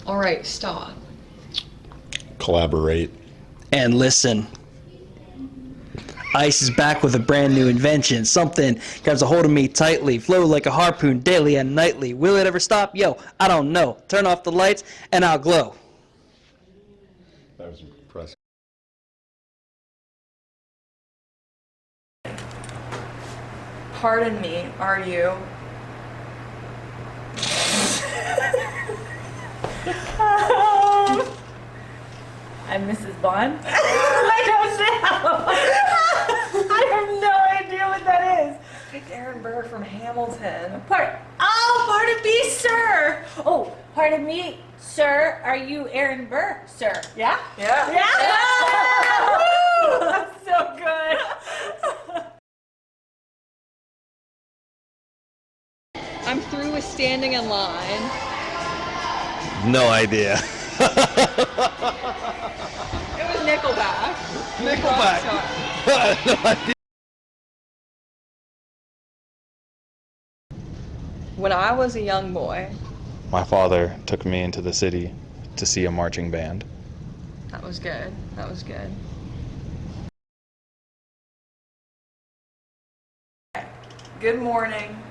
Alright, stop. Collaborate. And listen. Ice is back with a brand new invention. Something grabs a hold of me tightly, flow like a harpoon daily and nightly. Will it ever stop? Yo, I don't know. Turn off the lights and I'll glow. That was impressive. Pardon me, are you? I'm Mrs. Bond. I don't know. I have no idea what that is. It's Aaron Burr from Hamilton. Pardon me, sir. Oh, pardon me, sir. Are you Aaron Burr, sir? Yeah? Yeah. Yeah. Woo! That's so good. I'm through with standing in line. No idea. It was Nickelback. Nickelback. No idea. When I was a young boy, My father took me into the city to see a marching band. that was good. That was good. Good morning.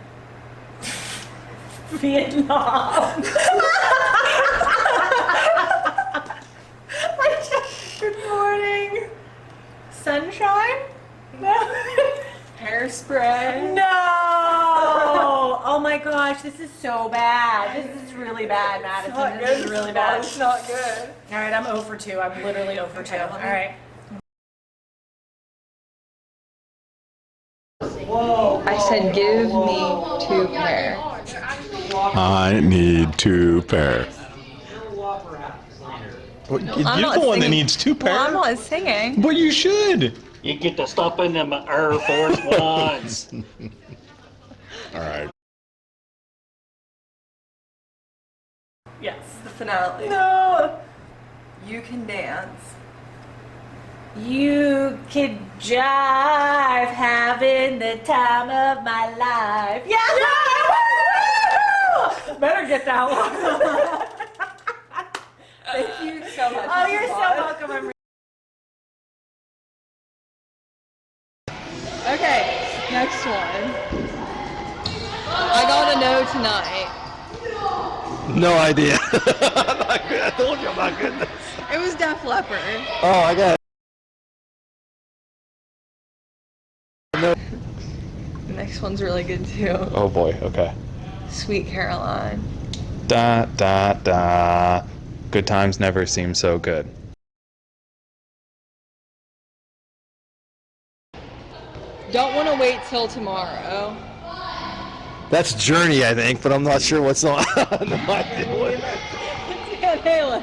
Vietnam. Good morning. Sunshine? No. Hairspray. No! Oh my gosh, this is so bad. This is really bad, Madison. This is really bad. It's not good. All right, I'm 0 for 2. I'm literally 0 for 2. Okay, All let me- right. I said give me 2 pair. I need 2 pair. You're I'm not the one that singing. needs 2 pairs. Well, I'm not singing. But you should. You get to stop in them Air Force Ones. All right. Yes. The finale. No! You can dance. You could jive, having the time of my life. Yeah! Woo! Better get that one. Thank you so much. Oh, you're Mrs. so Bond. welcome. Okay, next one. I gotta know tonight. No idea. I'm not good. I told you I'm not good at this. It was Def Leppard. Oh, I got it. The next one's really good too. Oh boy, okay. Sweet Caroline. Da da da. Good times never seem so good. Don't want to wait till tomorrow. That's Journey, I think, but I'm not sure what's on. No idea what. Van Halen.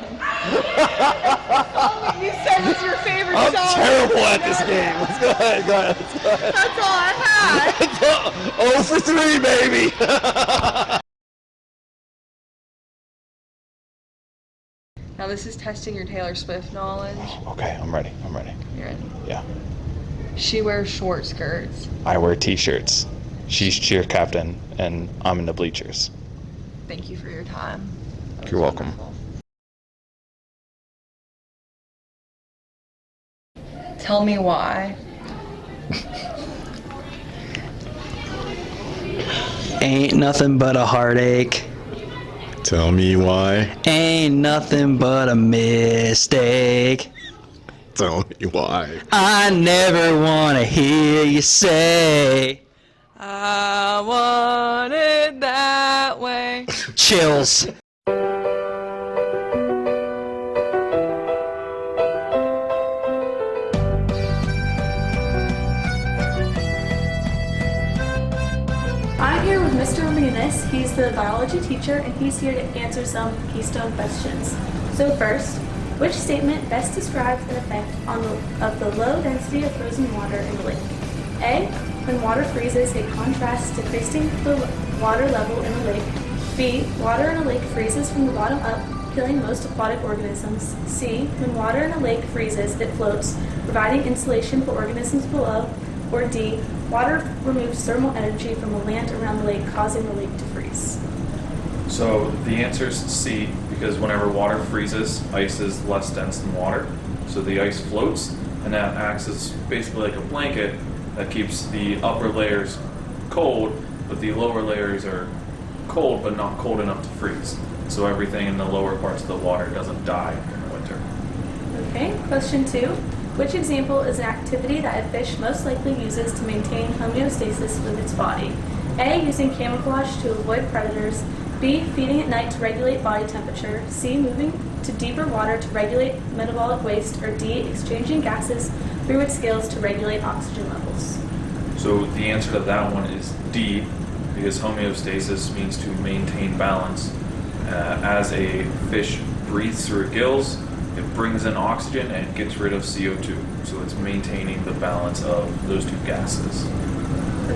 You said it's your favorite I'm song. terrible at this game. Let's go ahead. Go ahead. Let's go ahead. That's all I had. 0 for 3, baby. Now this is testing your Taylor Swift knowledge. Okay, I'm ready. I'm ready. You ready? Yeah. She wears short skirts. I wear t-shirts. She's cheer captain, and I'm in the bleachers. Thank you for your time. That was You're welcome. wonderful. Tell me why. Ain't nothing but a heartache. Tell me why. Ain't nothing but a mistake. Tell me why. I never want to hear you say I want it that way. chills. I'm here with Mr. Leonis. He's the biology teacher, and he's here to answer some keystone questions. So first, which statement best describes an effect of the low density of frozen water in the lake? A, when water freezes, it contrasts decreasing the water level in the lake. B, water in a lake freezes from the bottom up, killing most aquatic organisms. C, when water in a lake freezes, it floats, providing insulation for organisms below. Or D, water removes thermal energy from the land around the lake, causing the lake to freeze. So the answer is C, because whenever water freezes, ice is less dense than water. So the ice floats, and that acts as basically like a blanket that keeps the upper layers cold, but the lower layers are cold but not cold enough to freeze. So everything in the lower parts of the water doesn't die in the winter. Okay, question 2. Which example is an activity that a fish most likely uses to maintain homeostasis with its body? A. Using camouflage to avoid predators. B. Feeding at night to regulate body temperature. C. Moving to deeper water to regulate metabolic waste. Or D. Exchanging gases through its gills to regulate oxygen levels. So the answer to that one is D, because homeostasis means to maintain balance. As a fish breathes through its gills, it brings in oxygen and gets rid of CO2. So it's maintaining the balance of those two gases.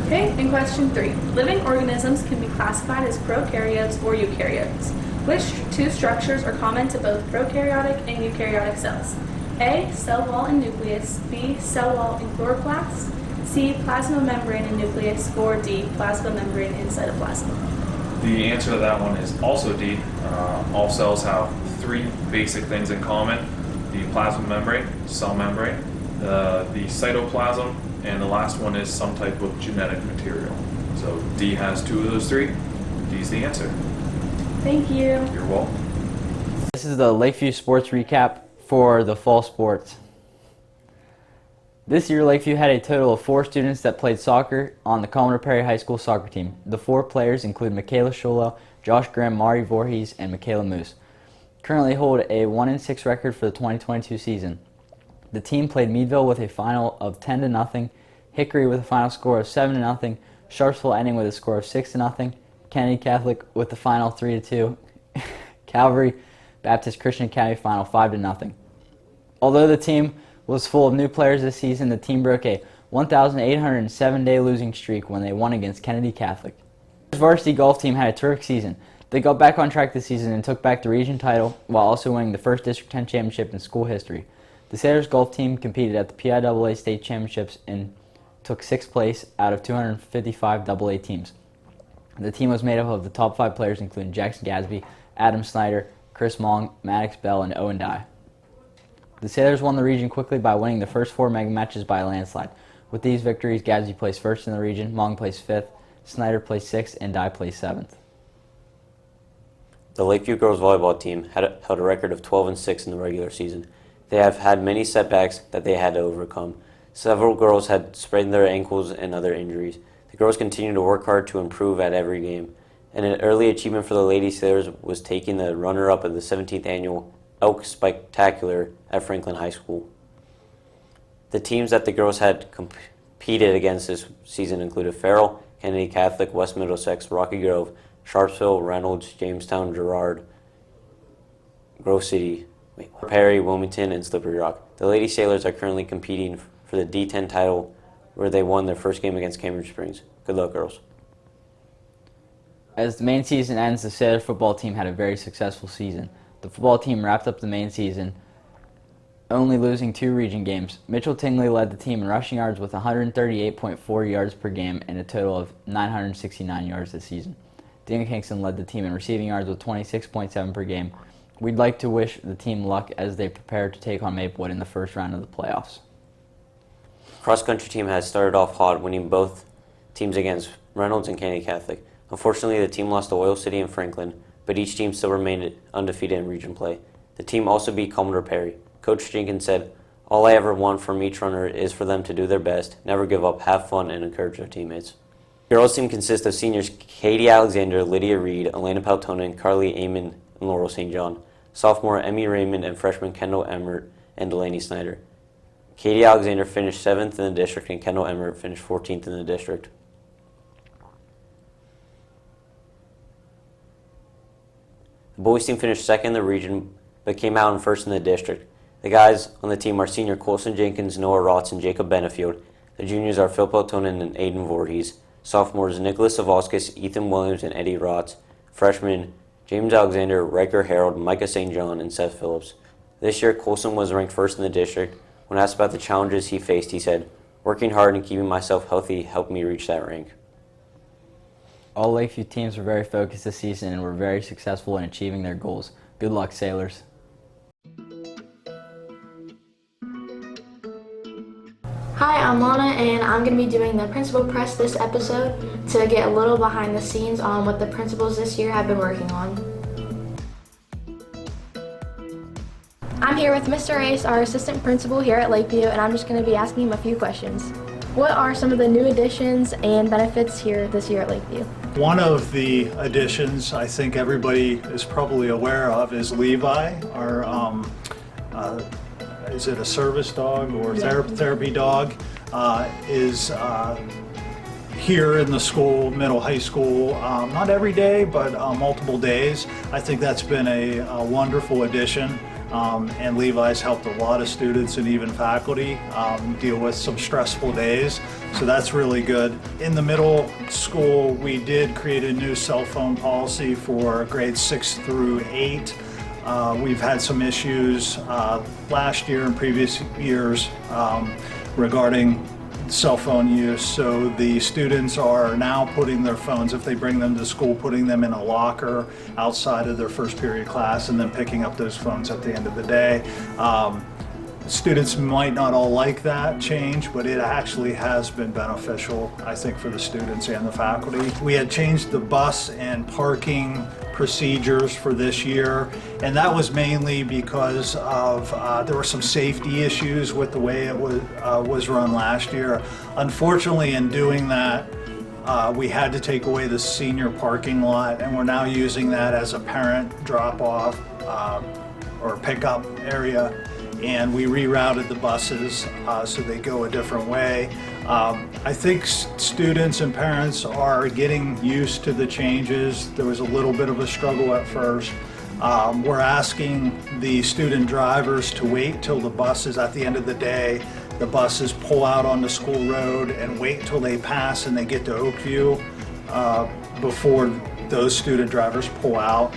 Okay, and question 3. Living organisms can be classified as prokaryotes or eukaryotes. Which two structures are common to both prokaryotic and eukaryotic cells? A. Cell wall and nucleus. B. Cell wall and chloroplast. C. Plasma membrane and nucleus. Or D. Plasma membrane and cytoplasm. The answer to that one is also D. All cells have three basic things in common: the plasma membrane, cell membrane, the cytoplasm, and the last one is some type of genetic material. So D has two of those three. D's the answer. Thank you. You're welcome. This is the Lakeview Sports recap for the fall sports. This year, Lakeview had a total of 4 students that played soccer on the Commodore Perry High School soccer team. The 4 players include Michaela Schulo, Josh Graham, Mari Voorhees, and Michaela Moose. Currently hold a 1-6 record for the 2022 season. The team played Meadville with a final of 10-0, Hickory with a final score of 7-0, Sharpsville ending with a score of 6-0, Kennedy Catholic with the final 3-2, Calvary Baptist Christian Academy final 5-0. Although the team was full of new players this season, the team broke a 1,807-day losing streak when they won against Kennedy Catholic. The varsity golf team had a terrific season. They got back on track this season and took back the region title while also winning the first District 10 championship in school history. The Sailors golf team competed at the PIAA state championships and took 6th place out of 255 AA teams. The team was made up of the top 5 players, including Jackson Gadsby, Adam Snyder, Chris Mong, Maddox Bell, and Owen Dye. The Sailors won the region quickly by winning the first 4 mega matches by a landslide. With these victories, Gadsby placed 1st in the region, Mong placed 5th, Snyder placed 6th, and Dye placed 7th. The Lakeview girls volleyball team held a record of 12-6 in the regular season. They have had many setbacks that they had to overcome. Several girls had sprained their ankles and other injuries. The girls continue to work hard to improve at every game. And an early achievement for the Lady Sailors was taking the runner-up of the 17th annual Elk Spectacular at Franklin High School. The teams that the girls had competed against this season included Farrell, Kennedy Catholic, West Middlesex, Rocky Grove, Sharpsville, Reynolds, Jamestown, Girard, Grove City, Perry, Wilmington, and Slippery Rock. The Lady Sailors are currently competing for the D10 title, where they won their first game against Cambridge Springs. Good luck, girls. As the main season ends, the Sailor football team had a very successful season. The football team wrapped up the main season, only losing 2 region games. Mitchell Tingley led the team in rushing yards with 138.4 yards per game and a total of 969 yards this season. Dean Kingston led the team in receiving yards with 26.7 per game. We'd like to wish the team luck as they prepare to take on Maplewood in the first round of the playoffs. Cross-country team has started off hot, winning both teams against Reynolds and Kennedy Catholic. Unfortunately, the team lost to Oil City and Franklin, but each team still remained undefeated in region play. The team also beat Commodore Perry. Coach Jenkins said, "All I ever want from each runner is for them to do their best, never give up, have fun, and encourage their teammates." The girls team consists of seniors Katie Alexander, Lydia Reed, Elena Paltonen, Carly Amon, and Laurel St. John. Sophomore Emmy Raymond and freshman Kendall Emmert and Delaney Snyder. Katie Alexander finished 7th in the district and Kendall Emmert finished 14th in the district. The boys team finished 2nd in the region, but came out in 1st in the district. The guys on the team are senior Colson Jenkins, Noah Rotz, and Jacob Benefield. The juniors are Phil Peltonen and Aiden Voorhees. Sophomores Nicholas Savoskis, Ethan Williams, and Eddie Rotz. Freshmen James Alexander, Riker Harold, Micah St. John, and Seth Phillips. This year, Colson was ranked 1st in the district. When asked about the challenges he faced, he said, "Working hard and keeping myself healthy helped me reach that rank." All Lakeview teams were very focused this season and were very successful in achieving their goals. Good luck, Sailors. Hi, I'm Lana, and I'm going to be doing the principal press this episode to get a little behind the scenes on what the principals this year have been working on. I'm here with Mr. Ace, our assistant principal here at Lakeview, and I'm just going to be asking him a few questions. What are some of the new additions and benefits here this year at Lakeview? One of the additions I think everybody is probably aware of is Levi, our is it a service dog or therapy dog, is here in the school, middle high school, not every day, but multiple days. I think that's been a wonderful addition. And Levi's helped a lot of students and even faculty deal with some stressful days, so that's really good. In the middle school, we did create a new cell phone policy for grades 6 through 8. We've had some issues last year and previous years regarding cell phone use, so the students are now putting their phones, if they bring them to school, putting them in a locker outside of their first period class and then picking up those phones at the end of the day. Students might not all like that change, but it actually has been beneficial, I think, for the students and the faculty. We had changed the bus and parking procedures for this year, and that was mainly because of there were some safety issues with the way it was run last year. Unfortunately, in doing that, we had to take away the senior parking lot, and we're now using that as a parent drop-off or pickup area. And we rerouted the buses so they go a different way. I think students and parents are getting used to the changes. There was a little bit of a struggle at first. We're asking the student drivers to wait till the buses, at the end of the day, the buses pull out on the school road and wait till they pass and they get to Oakview before those student drivers pull out.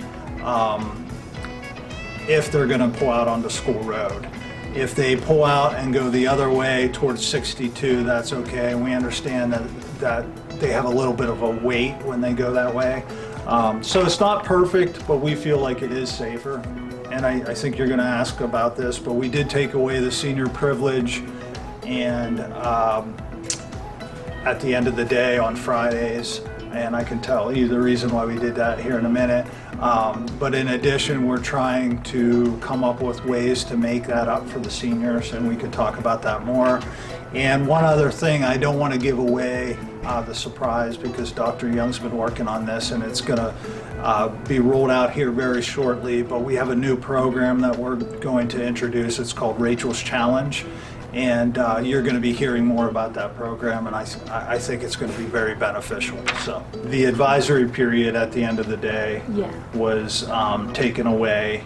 If they're going to pull out onto school road. If they pull out and go the other way towards 62, that's okay. We understand that they have a little bit of a wait when they go that way. So it's not perfect, but we feel like it is safer. And I think you're going to ask about this, but we did take away the senior privilege, and at the end of the day on Fridays, and I can tell you the reason why we did that here in a minute. But in addition, we're trying to come up with ways to make that up for the seniors, and we could talk about that more. And one other thing, I don't want to give away the surprise, because Dr. Young's been working on this, and it's going to be rolled out here very shortly, but we have a new program that we're going to introduce. It's called Rachel's Challenge. And you're going to be hearing more about that program, and I think it's going to be very beneficial. So the advisory period at the end of the day was taken away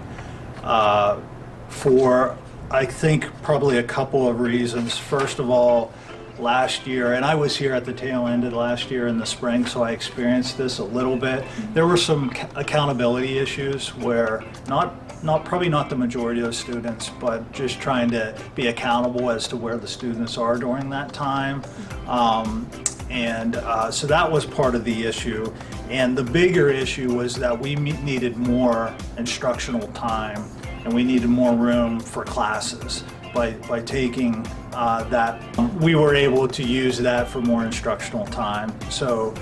for, I think, probably a couple of reasons. First of all, last year, and I was here at the tail end of last year in the spring, so I experienced this a little bit. There were some accountability issues where probably not the majority of students, but just trying to be accountable as to where the students are during that time. So that was part of the issue. And the bigger issue was that we needed more instructional time, and we needed more room for classes. By taking that, we were able to use that for more instructional time. So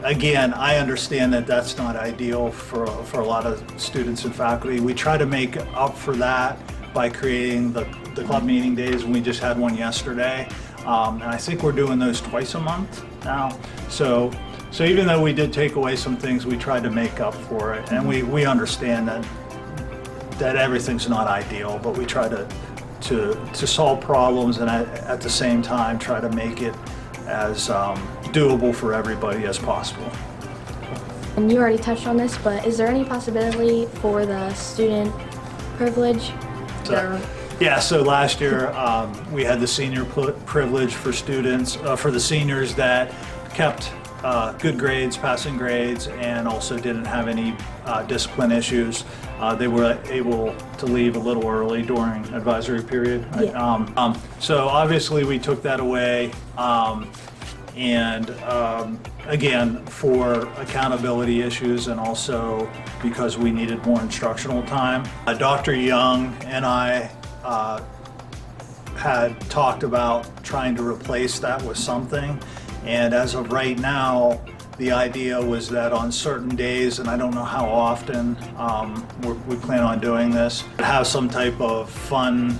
again, I understand that that's not ideal for a lot of students and faculty. We try to make up for that by creating the club meeting days, and we just had one yesterday. And I think we're doing those twice a month now. So even though we did take away some things, we tried to make up for it. And we understand that everything's not ideal, but we try to solve problems, and at the same time try to make it as doable for everybody as possible. And you already touched on this, but is there any possibility for the student privilege? So last year we had the senior privilege for students, for the seniors that kept good grades, passing grades, and also didn't have any discipline issues. They were able to leave a little early during advisory period. So obviously we took that away. And again, for accountability issues and also because we needed more instructional time. Dr. Young and I had talked about trying to replace that with something. And as of right now, the idea was that on certain days, and I don't know how often we plan on doing this, have some type of fun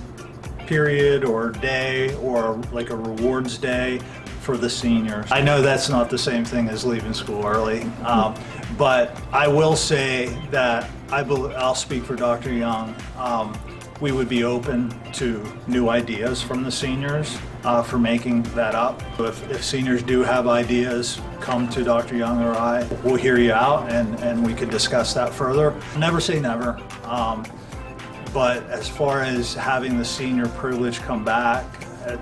period or day or like a rewards day for the seniors. I know that's not the same thing as leaving school early, but I will say that I'll speak for Dr. Young. We would be open to new ideas from the seniors for making that up. If seniors do have ideas, come to Dr. Young or I. We'll hear you out and we could discuss that further. Never say never. But as far as having the senior privilege come back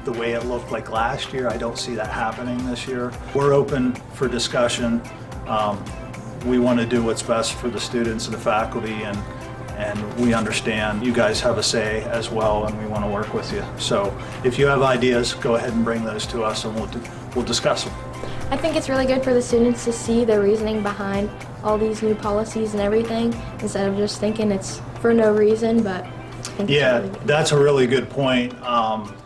the way it looked like last year, I don't see that happening this year. We're open for discussion. We want to do what's best for the students and the faculty, and we understand you guys have a say as well, and we want to work with you. So if you have ideas, go ahead and bring those to us and we'll discuss them. I think it's really good for the students to see the reasoning behind all these new policies and everything, instead of just thinking it's for no reason, but I think yeah, it's really good. That's a really good point.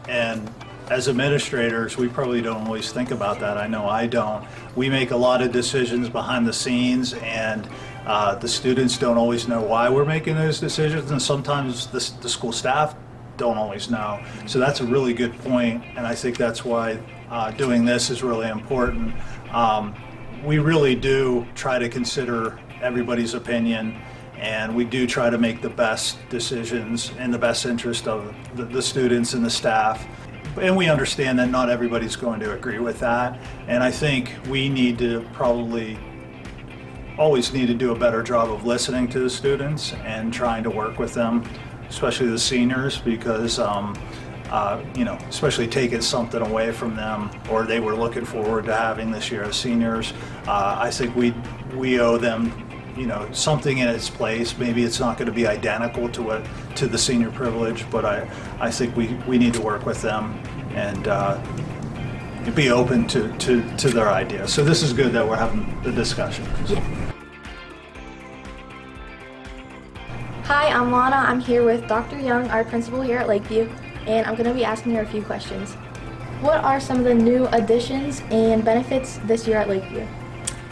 And as administrators, we probably don't always think about that. I know I don't. We make a lot of decisions behind the scenes, and the students don't always know why we're making those decisions, and sometimes the school staff don't always know. So that's a really good point, and I think that's why doing this is really important. We really do try to consider everybody's opinion, and we do try to make the best decisions in the best interest of the students and the staff. And we understand that not everybody's going to agree with that, and I think we need to always need to do a better job of listening to the students and trying to work with them, especially the seniors, because especially taking something away from them or they were looking forward to having this year as seniors. I think we owe them something in its place. Maybe it's not going to be identical to the senior privilege, but I think we need to work with them and be open to their ideas. So this is good that we're having the discussion. Hi, I'm Lana. I'm here with Dr. Young, our principal here at Lakeview, and I'm going to be asking her a few questions. What are some of the new additions and benefits this year at Lakeview?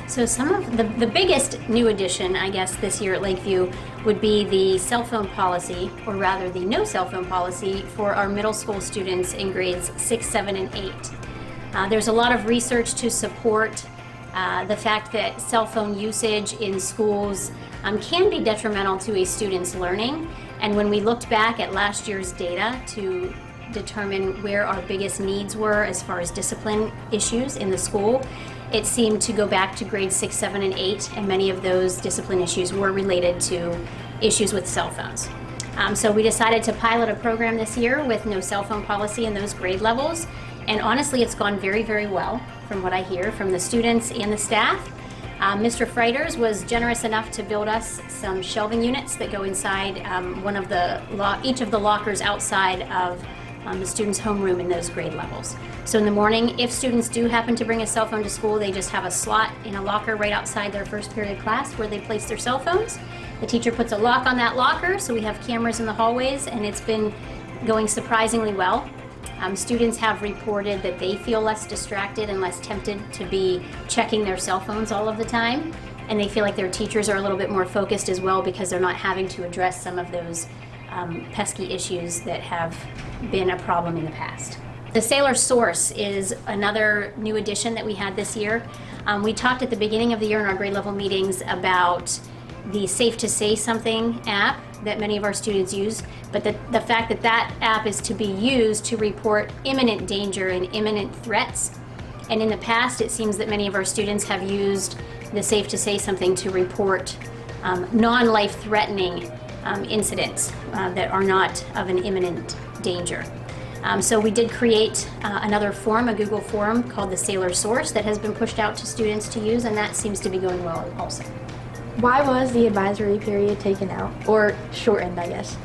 So some of the biggest new addition, I guess, this year at Lakeview would be the cell phone policy, or rather the no cell phone policy for our middle school students in grades 6, 7, and 8. There's a lot of research to support the fact that cell phone usage in schools can be detrimental to a student's learning. And when we looked back at last year's data to determine where our biggest needs were as far as discipline issues in the school, it seemed to go back to grades 6, 7, and 8, and many of those discipline issues were related to issues with cell phones. So we decided to pilot a program this year with no cell phone policy in those grade levels, and honestly it's gone very, very well from what I hear from the students and the staff. Mr. Freiters was generous enough to build us some shelving units that go inside each of the lockers outside of the students' homeroom in those grade levels. So in the morning, if students do happen to bring a cell phone to school, they just have a slot in a locker right outside their first period class where they place their cell phones. The teacher puts a lock on that locker, so we have cameras in the hallways, and it's been going surprisingly well. Students have reported that they feel less distracted and less tempted to be checking their cell phones all of the time, and they feel like their teachers are a little bit more focused as well because they're not having to address some of those pesky issues that have been a problem in the past. The Sailor Source is another new addition that we had this year. We talked at the beginning of the year in our grade level meetings about the Safe to Say Something app that many of our students use, but the fact that that app is to be used to report imminent danger and imminent threats. And in the past, it seems that many of our students have used the Safe to Say Something to report non-life-threatening incidents that are not of an imminent danger. So we did create another form, a Google form called the Sailor Source that has been pushed out to students to use, and that seems to be going well also. Why was the advisory period taken out, or shortened, I guess?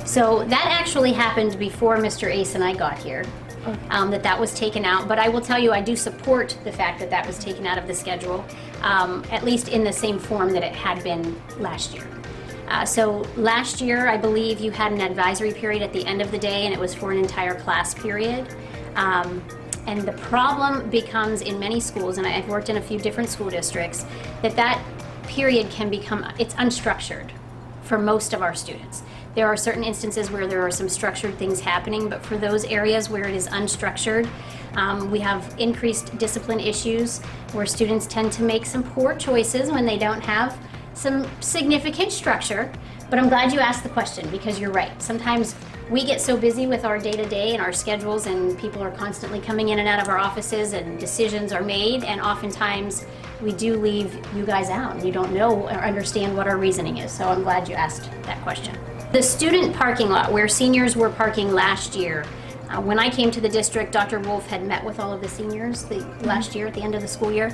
So that actually happened before Mr. Ace and I got here. that was taken out. But I will tell you, I do support the fact that that was taken out of the schedule, at least in the same form that it had been last year. So last year, I believe you had an advisory period at the end of the day, and it was for an entire class period. And the problem becomes in many schools, and I've worked in a few different school districts, that period can become, it's unstructured for most of our students. There are certain instances where there are some structured things happening, but for those areas where it is unstructured, we have increased discipline issues where students tend to make some poor choices when they don't have some significant structure. But I'm glad you asked the question, because you're right. Sometimes we get so busy with our day-to-day and our schedules, and people are constantly coming in and out of our offices, and decisions are made, and oftentimes we do leave you guys out, and you don't know or understand what our reasoning is. So I'm glad you asked that question. The student parking lot where seniors were parking last year, when I came to the district, Dr. Wolf had met with all of the seniors last year at the end of the school year.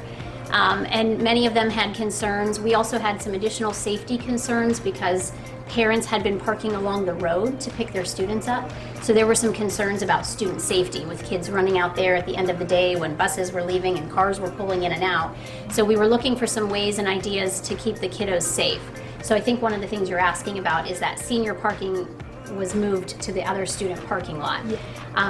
And many of them had concerns. We also had some additional safety concerns because parents had been parking along the road to pick their students up. So there were some concerns about student safety with kids running out there at the end of the day when buses were leaving and cars were pulling in and out. So we were looking for some ways and ideas to keep the kiddos safe. So I think one of the things you're asking about is that senior parking was moved to the other student parking lot. Yeah.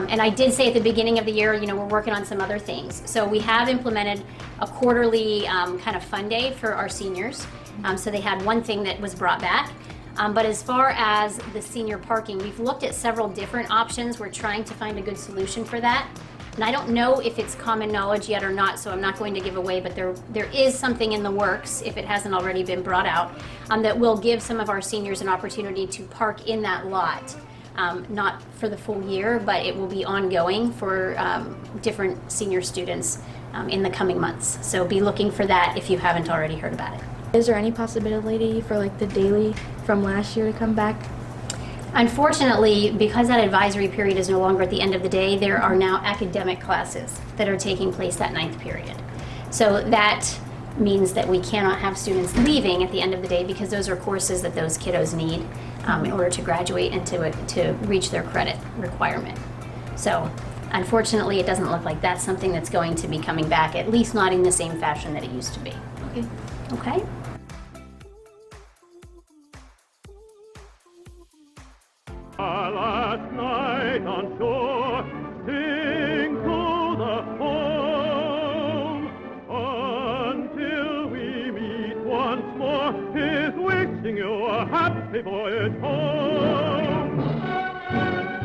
And I did say at the beginning of the year, we're working on some other things. So we have implemented a quarterly kind of fun day for our seniors. So they had one thing that was brought back. But as far as the senior parking, we've looked at several different options. We're trying to find a good solution for that. And I don't know if it's common knowledge yet or not, so I'm not going to give away, but there is something in the works, if it hasn't already been brought out, that will give some of our seniors an opportunity to park in that lot. Not for the full year, but it will be ongoing for different senior students in the coming months. So be looking for that if you haven't already heard about it. Is there any possibility for like the daily from last year to come back? Unfortunately, because that advisory period is no longer at the end of the day, there are now academic classes that are taking place that 9th period. So that means that we cannot have students leaving at the end of the day, because those are courses that those kiddos need in order to graduate and to reach their credit requirement. So unfortunately, it doesn't look like that's something that's going to be coming back, at least not in the same fashion that it used to be. Okay. Okay? Last night on shore, sing to the home, until we meet once more. He's wishing you a happy voyage home.